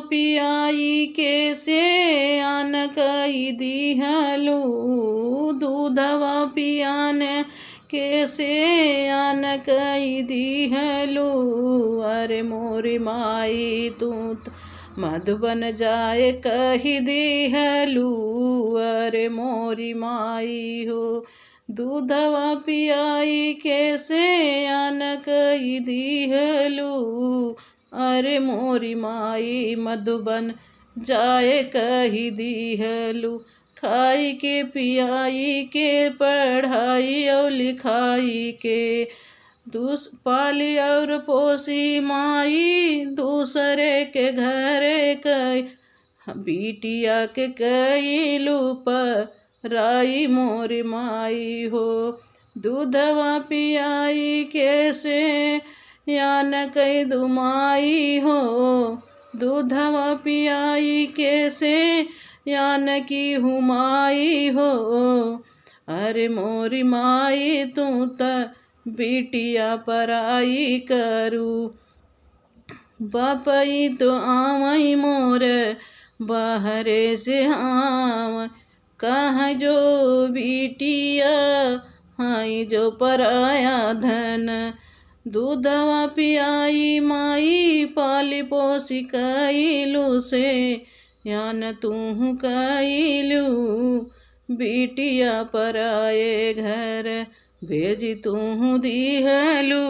पियाई कैसे आन कई दिहलू, दूधवा पियाने कैसे आन कई दिहलू। अरे मोरी माई तू मधुबन जाए कही दिहलू, अरे मोरी माई हो दूधवा पियाई कैसे आन कई दिहलू। अरे मोरी माई मधुबन जाए कही दिहलू। खाई के पियाई के पढ़ाई और लिखाई के पाली और पोसी माई, दूसरे के घरे कई बिटिया के कैलू पराई। मोरी माई हो दूधवा पियाई कैसे यान कई दुमाई हो, दूधवा पियाई कैसे यान की हुमाई हो। अरे मोरी माई तू त बिटिया पराई करू, बापई तो आवई मोर बाहरे से आव। कह जो बिटिया हाई जो पराया धन, दूधवा पियाई माई पाली पोसी कैलू से यान तू कैलू। बिटिया पराए घर भेजी तू दिहलू।